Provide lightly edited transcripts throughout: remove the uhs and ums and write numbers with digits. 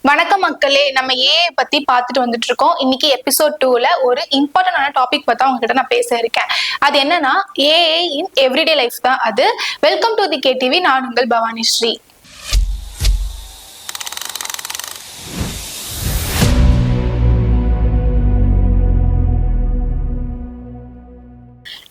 வணக்கம் மக்களே, நம்ம ஏஐ பத்தி பார்த்துட்டு வந்துட்டு இருக்கோம். இன்னைக்கு எபிசோட் 2ல ஒரு இம்பார்ட்டன்டான டாபிக் பத்தி உங்ககிட்ட நான் பேச இருக்கேன். அது என்னன்னா ஏஐ இன் எவ்ரிடே லைஃப் தான். அது வெல்கம் டு தி கேடிவி. நான் உங்கள் பவானி ஸ்ரீ.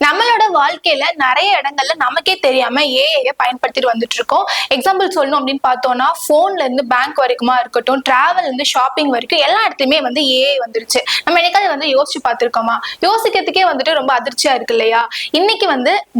நம்மளோட வாழ்க்கையில நிறைய இடங்கள்ல நமக்கே தெரியாம ஏஐ பயன்படுத்திட்டு வந்துட்டு இருக்கோம். எக்ஸாம்பிள் சொல்லணும் அப்படின்னு பார்த்தோம்னா, போன்ல இருந்து பேங்க் வரைக்குமா இருக்கட்டும், டிராவல் இருந்து ஷாப்பிங் வரைக்கும் எல்லா இடத்துலயுமே ஏஐ வந்துருச்சு. நம்ம என்னைக்காவது யோசிச்சு பார்த்திருக்கோமா? யோசிக்கிறதுக்கே ரொம்ப அதிர்ச்சியா இருக்கு இல்லையா? இன்னைக்கு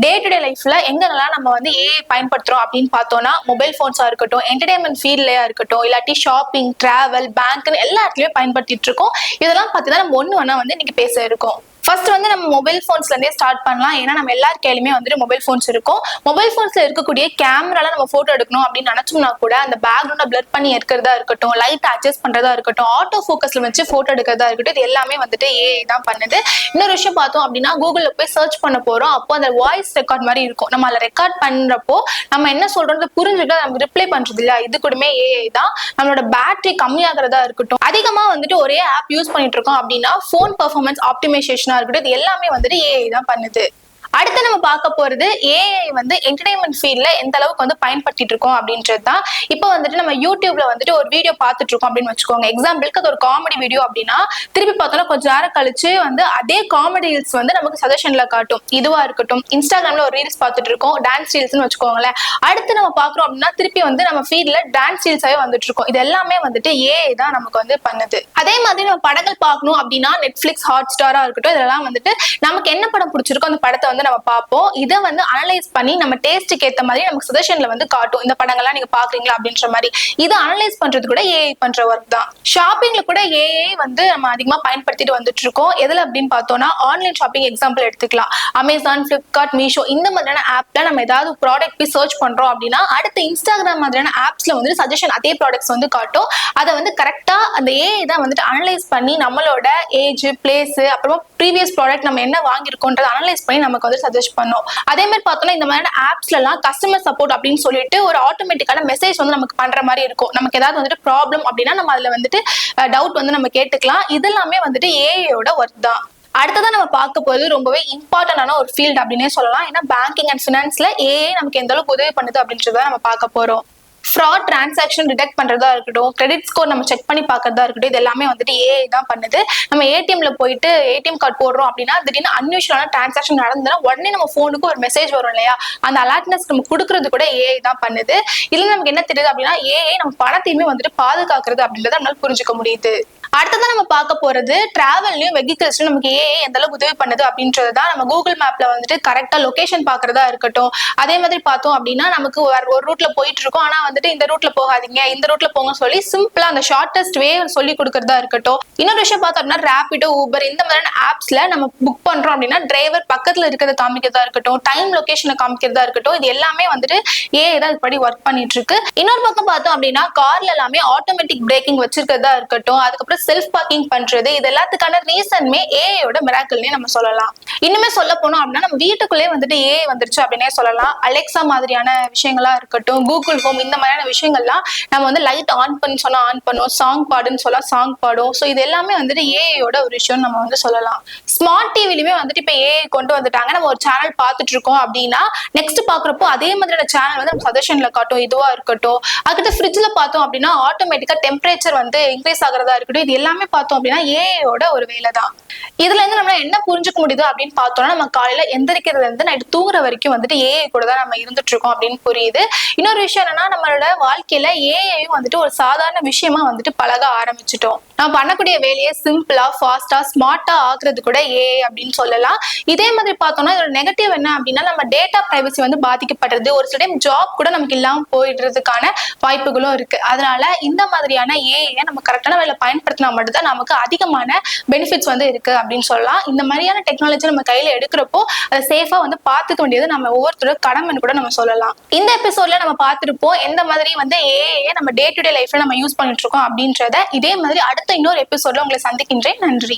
டே டு டே லைஃப்ல எங்கெல்லாம் நம்ம ஏஐ பயன்படுத்துறோம் அப்படின்னு பார்த்தோம்னா, மொபைல் போன்ஸா இருக்கட்டும், என்டர்டைன்மெண்ட் ஃபீல்ட்லயா இருக்கட்டும், இல்லாட்டி ஷாப்பிங், டிராவல், பேங்க்னு எல்லா இடத்துலயுமே பயன்படுத்திட்டு இருக்கோம். இதெல்லாம் பார்த்து தான் நம்ம ஒண்ணு வேணா இன்னைக்கு பேச இருக்கோம். ஃபர்ஸ்ட் நம்ம மொபைல் போன்ஸ்ல இருந்தே ஸ்டார்ட் பண்ணலாம். ஏன்னா நம்ம எல்லார் கையிலுமே மொபைல் போன்ஸ் இருக்கும். மொபைல் போன்ஸ்ல இருக்கக்கூடிய கேமரால நம்ம போட்டோ எடுக்கணும் அப்படின்னு நினைச்சோம்னா கூட அந்த பேக்ரவுண்ட பிளர் பண்ணி எடுக்கிறதா இருக்கட்டும், லைட் அட்ஜஸ்ட் பண்றதா இருக்கட்டும், ஆட்டோ போக்கஸ்ல வச்சு போட்டோ எடுக்கிறதா இருக்கட்டும், இது எல்லாமே ஏஐ தான் பண்ணுது. இன்னொரு விஷயம் பார்த்தோம் அப்படின்னா, கூகுள்ல போய் சர்ச் பண்ண போறோம். அப்போ அந்த வாய்ஸ் ரெக்கார்ட் மாதிரி இருக்கும். நம்ம அதில் ரெக்கார்ட் பண்றப்போ நம்ம என்ன சொல்றோம் புரிஞ்சுட்டு நம்ம ரிப்ளை பண்றது இல்லையா, இது கூடமே ஏஐ தான். நம்மளோட பேட்டரி கம்மியாகிறதா இருக்கட்டும், அதிகமா ஒரே ஆப் யூஸ் பண்ணிட்டு இருக்கோம் அப்படின்னா போன் பெர்ஃபார்மன்ஸ் ஆப்டிமைசேஷன் இருக்கட்டும், எல்லாமே ஏஐ தான் பண்ணுது. அடுத்து நம்ம பார்க்க போறது ஏஐ என்டர்டைன்மெண்ட் ஃபீல்ட்ல எந்த அளவுக்கு பயன்படுத்திட்டு இருக்கோம் அப்படின்றது தான். இப்போ நம்ம யூடியூப்ல ஒரு வீடியோ பார்த்துட்டு இருக்கோம் அப்படின்னு வச்சுக்கோங்க. எக்ஸாம்பிளுக்கு அது ஒரு காமெடி வீடியோ அப்படின்னா, திருப்பி பார்த்தோம்னா கொஞ்சம் நேரம் கழிச்சு அதே காமெடி ரீல்ஸ் நமக்கு சஜஷன்ல காட்டும். இதுவா இருக்கட்டும், இன்ஸ்டாகிராம்ல ஒரு ரீல்ஸ் பார்த்துட்டு இருக்கோம், டான்ஸ் ரீல்ஸ்னு வச்சுக்கோங்களேன். அடுத்து நம்ம பாக்குறோம் அப்படின்னா திருப்பி நம்ம ஃபீல்ட்ல டான்ஸ் ரீல்ஸாவே வந்துட்டு இருக்கோம். இது எல்லாமே ஏஐ தான் நமக்கு பண்ணுது. அதே மாதிரி நம்ம படங்கள் பார்க்கணும் அப்படின்னா நெட்ஃபிளிக்ஸ், ஹாட் ஸ்டாரா இருக்கட்டும், இதெல்லாம் நமக்கு என்ன படம் பிடிச்சிருக்கோ அந்த படத்தை நம்ம பார்ப்போம். இதை அனலைஸ் பண்ணி நம்ம டேஸ்டுக்கு ஏத்த மாதிரி நமக்கு சஜஷன்ல காட்டும். இந்த படங்கள்லாம் நீங்க பாக்குறீங்களா அப்படின்ற மாதிரி. இதை அனலைஸ் பண்றது கூட ஏஐ பண்ற ஒர்க் தான். ஷாப்பிங்ல கூட ஏஐ நம்ம அதிகமா பயன்படுத்திட்டு வந்துட்டு இருக்கோம். எதுல அப்படின்னு பார்த்தோம்னா, ஆன்லைன் ஷாப்பிங் எக்ஸாம்பிள் எடுத்துக்கலாம். அமேசான், பிளிப்கார்ட், மீஷோ இந்த மாதிரியான ஆப்ல நம்ம ஏதாவது ப்ராடக்ட் போய் சர்ச் பண்றோம் அப்படின்னா, அடுத்து இன்ஸ்டாகிராம் மாதிரியான ஆப்ஸ்ல சஜஷன் அதே ப்ராடக்ட்ஸ் காட்டும். அதை கரெக்டா அந்த ஏஐ தான் அனலைஸ் பண்ணி நம்மளோட ஏஜ், பிளேஸ், அப்புறமா ப்ரீவியஸ் ப்ராடக்ட் நம்ம என்ன வாங்கியிருக்கோன்றதை அனலைஸ் பண்ணி நமக்கு சஜஸ்ட் பண்ணும். அதே மாதிரி பார்த்தோம்னா, இந்த மாதிரி ஆப்ஸ்ல எல்லாம் கஸ்டமர் சப்போர்ட் அப்படின்னு சொல்லிட்டு ஒரு ஆட்டோமேட்டிக்கான மெசேஜ் நமக்கு பண்ற மாதிரி இருக்கும். நமக்கு ஏதாவது ப்ராப்ளம் அப்படின்னா நம்ம அதுல டவுட் நம்ம கேட்டுக்கலாம். இதெல்லாமே ஏஐயோட ஒர்க் தான். அடுத்ததான் நம்ம பார்க்க போது ரொம்பவே இம்பார்ட்டன்டான ஒரு ஃபீல்ட் அப்படின்னே சொல்லலாம். ஏன்னா பேங்கிங் அண்ட் ஃபினான்ஸ்ல ஏஐ நமக்கு எந்த அளவுக்கு உதவி பண்ணுது அப்படின்றத நம்ம பார்க்க போறோம். ஃப்ராட் டிரான்சாக்ஷன் டிடெக்ட் பண்றதா இருக்கட்டும், கிரெடிட் ஸ்கோர் நம்ம செக் பண்ணி பார்க்கறதா இருக்கட்டும், இது எல்லாமே ஏஐ தான் பண்ணுது. நம்ம ஏடிஎம்ல போயிட்டு ஏடிஎம் கார்டு போடுறோம் அப்படின்னா, திடீர்னு அன்யூஷுவலான டிரான்சாக்ஷன் நடந்ததுன்னா உடனே நம்ம போனுக்கு ஒரு மெசேஜ் வரும் இல்லையா, அந்த அலர்ட்னஸ் நம்ம கொடுக்கறது கூட ஏஐ தான் பண்ணுது. இதுல நமக்கு என்ன தெரியுது அப்படின்னா, ஏஐ நம்ம பணத்தையுமே பாதுகாக்கிறது அப்படின்றத நம்மளால புரிஞ்சுக்க முடியுது. அடுத்ததான் நம்ம பார்க்க போறது டிராவல்லையும் வெஹிக்கிள்ஸ்லயும் நமக்கு ஏஐ எந்த அளவுக்கு உதவி பண்ணுது அப்படின்றது தான். நம்ம கூகுள் மேப்ல கரெக்டா லொகேஷன் பாக்குறதா இருக்கட்டும், அதே மாதிரி பார்த்தோம் அப்படின்னா நமக்கு ஒரு ரூட்ல போயிட்டு இருக்கோம், ஆனா இந்த ரூட்ல போகாதீங்க, இந்த ரூட்ல போங்க சொல்லி சிம்பிளா அந்த ஷார்டஸ்ட் வே சொல்லி கொடுக்கறதா இருக்கட்டும். இன்னொரு விஷயம் பார்த்தோம் அப்படின்னா, ரேபிடோ, ஊபர் இந்த மாதிரியான ஆப்ஸ்ல நம்ம புக் பண்றோம் அப்படின்னா டிரைவர் பக்கத்துல இருக்கிறத காமிக்கிறதா இருக்கட்டும், டைம் லொகேஷனை காமிக்கிறதா இருக்கட்டும், இது எல்லாமே ஏஐ தான் இப்படி ஒர்க் பண்ணிட்டு இருக்கு. இன்னொரு பக்கம் பார்த்தோம் அப்படின்னா, கார்ல எல்லாமே ஆட்டோமேட்டிக் பிரேக்கிங் வச்சிருக்கிறதா இருக்கட்டும், அதுக்கப்புறம் செல்ஃப் பார்க்கிங் பண்றது, இது எல்லாத்துக்கான ரீசன்மே ஏஐயோட மிராக்கிள்னே நம்ம சொல்லலாம். இன்னுமே சொல்ல போனோம் அப்படின்னா, நம்ம வீட்டுக்குள்ளே ஏஐ வந்துருச்சு அப்படின்னே சொல்லலாம். அலெக்சா மாதிரியான விஷயங்களா இருக்கட்டும், கூகுள் ஹோம் இந்த மாதிரியான விஷயங்கள்லாம் நம்ம லைட் ஆன் பண்ணி சொன்னா ஆன் பண்ணும், சாங் பாடுன்னு சொல்ல சாங் பாடும். ஸோ இது எல்லாமே ஏஐயோட ஒரு விஷயம் நம்ம சொல்லலாம். ஸ்மார்ட் டிவிலுமே இப்ப ஏஐ கொண்டு வந்துட்டாங்க. நம்ம ஒரு சேனல் பார்த்துட்டு இருக்கோம் அப்படின்னா நெக்ஸ்ட் பாக்குறப்போ அதே மாதிரியான சேனல் நம்ம சஜஷன்ல காட்டும். இதுவா இருக்கட்டும், அதுக்கிட்ட ஃப்ரிட்ஜ்ல பார்த்தோம் அப்படின்னா ஆட்டோமேட்டிக்கா டெம்பரேச்சர் இன்க்ரீஸ் ஆகிறதா இருக்கட்டும், இது எல்லாமே பார்த்தோம் அப்படின்னா ஏஐயோட ஒரு வேலை தான். இதுல இருந்து நம்ம என்ன புரிஞ்சுக்க முடியுது அப்படின்னு பார்த்தோம்னா, நம்ம காலையில எந்திரிக்கிறதுல இருந்து நைட்டு தூங்குற வரைக்கும் ஏஐ கூட தான் நம்ம இருந்துட்டு இருக்கோம் அப்படின்னு புரியுது. இன்னொரு விஷயம் என்னன்னா, நம்மளோட வாழ்க்கையில ஏஐயும் ஒரு சாதாரண விஷயமா பழக ஆரம்பிச்சுட்டோம். நம்ம பண்ணக்கூடிய வேலையை சிம்பிளா, ஃபாஸ்டா, ஸ்மார்ட்டா ஆக்குறது கூட ஏஐ அப்படின்னு சொல்லலாம். இதே மாதிரி பார்த்தோம்னா இதோட நெகட்டிவ் என்ன அப்படின்னா, நம்ம டேட்டா பிரைவசி பாதிக்கப்படுறது, ஒரு சில டைம் ஜாப் கூட நமக்கு இல்லாம போயிடுறதுக்கான வாய்ப்புகளும் இருக்கு. அதனால இந்த மாதிரியான ஏஐ நம்ம கரெக்டான வேலை பயன்படுத்தினா மட்டும்தான் நமக்கு அதிகமான பெனிஃபிட்ஸ் இருக்கு அப்படின்னு சொல்லலாம். இந்த மாதிரியான டெக்னாலஜி நம்ம கையில எடுக்கிறப்போ அதை சேஃபா பார்த்துக்க வேண்டியது நம்ம ஒவ்வொருத்தரோட கடமைன்னு கூட நம்ம சொல்லலாம். இந்த எபிசோட்ல நம்ம பார்த்திருப்போம் எந்த மாதிரி ஏஐ நம்ம டே டு டே லைஃப்ல நம்ம யூஸ் பண்ணிட்டு இருக்கோம் அப்படின்றத. இதே மாதிரி அடுத்த இன்னொரு எபிசோட்ல உங்களை சந்திக்கின்றேன். நன்றி.